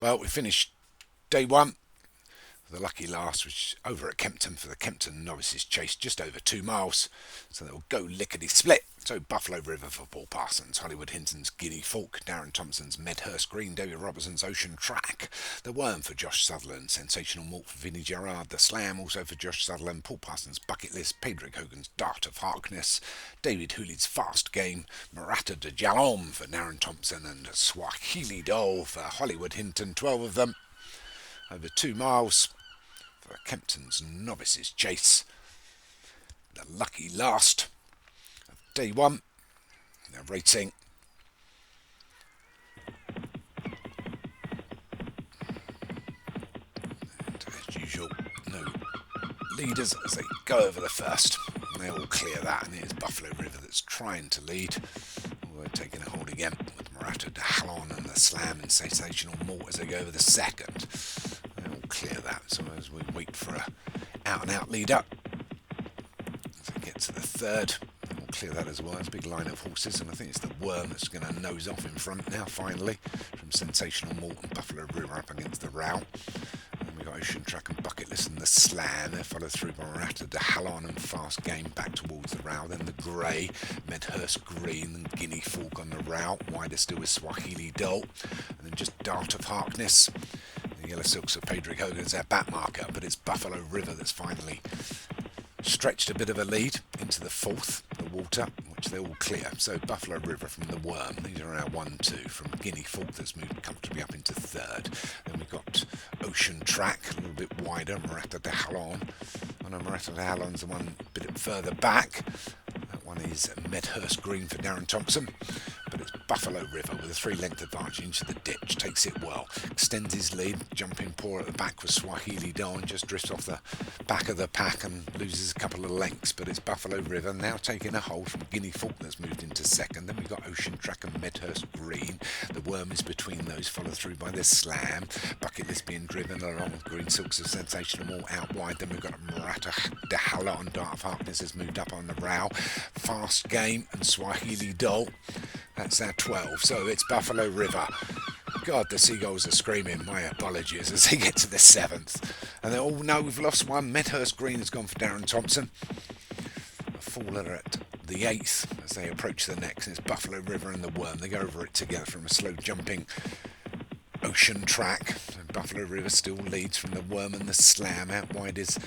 Well, we finished day one. The lucky last was over at Kempton for the Kempton Novices chase, just over 2 miles. So they'll go lickety-split. So Buffalo River for Paul Parsons, Hollywood Hinton's Guinea Falk, Darren Thompson's Medhurst Green, David Robertson's Ocean Track, the Worm for Josh Sutherland, Sensational Malt for Vinnie Gerard, the Slam also for Josh Sutherland, Paul Parsons' Bucket List, Pedrick Hogan's Dart of Harkness, David Hooley's Fast Game, Murata de Jalom for Darren Thompson, and Swahili Doll for Hollywood Hinton, 12 of them, over 2 miles. For Kempton's Novices chase. The lucky last of day one. They're rating. And as usual, no leaders as they go over the first. And they all clear that, and it is Buffalo River that's trying to lead. Although taking a hold again with Murata de Halon and the Slam and Sensational Malt as they go over the second. Clear that, so as we wait for a out-and-out leader as we get to the third, we'll clear that as well. It's a big line of horses, and I think it's the Worm that's going to nose off in front now finally from Sensational Malt and Buffalo River up against the Row. And we've got Ocean Track and Bucket List and the Slam. They're followed through by Murata de Halon and Fast Game back towards the Row. Then the Grey, Medhurst Green and Guinea Falk on the Row. Wider still with Swahili Doll, and then just Dart of Harkness. The Yellow Silks of Pedrick Hogan's their back marker, but it's Buffalo River that's finally stretched a bit of a lead into the fourth, the Water, which they all clear. So Buffalo River from the Worm, these are our 1-2 from Guinea Falk that's moved comfortably up into third. Then we've got Ocean Track, a little bit wider, Murata de Halon. Oh no, Murata de Halon's the one a bit further back. That one is Medhurst Green for Darren Thompson. But it's Buffalo River with a 3-length advantage into the ditch, takes it well, extends his lead, jumping poor at the back with Swahili Don, just drifts off the back of the pack and loses a couple of lengths, but it's Buffalo River now taking a hold from Guinea Falk that's moved into second. Then we've got Ocean Track and Medhurst Green. The Worm is between those, followed through by the Slam. Bucket List being driven along, Green Silks of Sensational Malt out wide. Then we've got Murata de Halon, Dart of Harkness has moved up on the Row. Fast Game and Swahili Doll. That's our 12, so it's Buffalo River. God, the seagulls are screaming, my apologies, as they get to the 7th. And they all know we've lost one. Medhurst Green has gone for Darren Thompson. A faller at the 8th as they approach the next. And it's Buffalo River and the Worm. They go over it together from a slow jumping Ocean Track. And Buffalo River still leads from the Worm and the Slam. Out wide is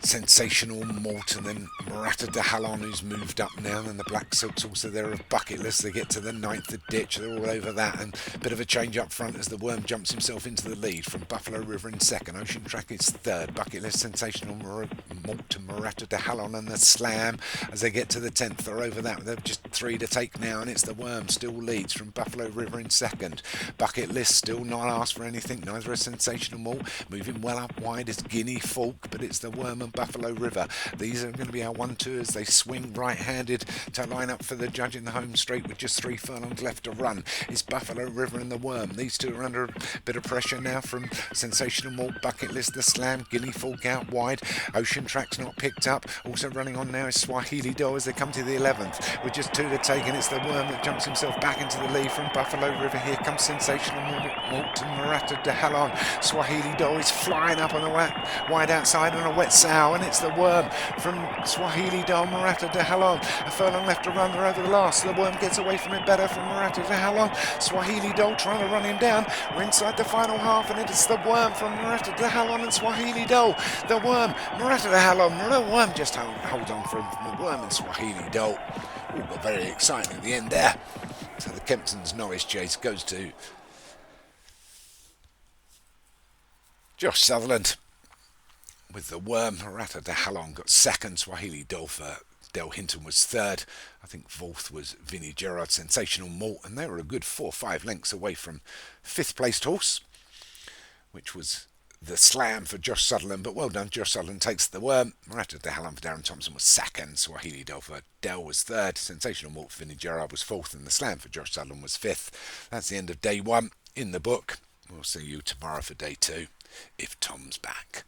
Sensational Malt, and then Murata de Halon, who's moved up now, and the Black Silks also there of Bucket List. They get to the 9th, the ditch, they're all over that, and a bit of a change up front as the Worm jumps himself into the lead from Buffalo River in second. Ocean Track is third, Bucket List, Sensational Malt to Murata de Halon and the Slam as they get to the 10th. They're over that, they've just 3 to take now, and it's the Worm still leads from Buffalo River in second. Bucket List still not asked for anything, neither is Sensational Malt. Moving well up wide is Guinea Falk, but it's the Worm and Buffalo River. These are going to be our 1-2 as they swing right-handed to line up for the judge in the home straight with just 3 furlongs left to run. It's Buffalo River and the Worm. These two are under a bit of pressure now from Sensational Malt, Bucket List, the Slam, Guinea Falk out wide. Ocean Track's not picked up. Also running on now is Swahili Doll as they come to the 11th with just 2 to take, and it's the Worm that jumps himself back into the lead from Buffalo River. Here comes Sensational Malt and Murata de Halon. Swahili Doll is flying up on the wide outside on a wet sow, and it's the Worm from Swahili Doll, Murata de Halon. A furlong left to run, they're over the last. The Worm gets away from it better from Murata de Halon. Swahili Doll trying to run him down. We're inside the final half, and it's the Worm from Murata de Halon and Swahili Doll. The Worm, Murata de Halon. The Worm just holds on from the Worm and Swahili Doll. All got very exciting at the end there. So the Kempton's Norwich chase goes to Josh Sutherland. With the Worm, Murata de Halon got second. Swahili Doll for Del Hinton was third. I think fourth was Vinnie Gerard, Sensational Malt, and they were a good 4 or 5 lengths away from 5th placed horse, which was the Slam for Josh Sutherland. But well done, Josh Sutherland takes the Worm. Murata de Halon for Darren Thompson was second. Swahili Doll for Del was third. Sensational Malt for Vinnie Gerard was fourth, and the Slam for Josh Sutherland was 5th. That's the end of day 1 in the book. We'll see you tomorrow for day 2 if Tom's back.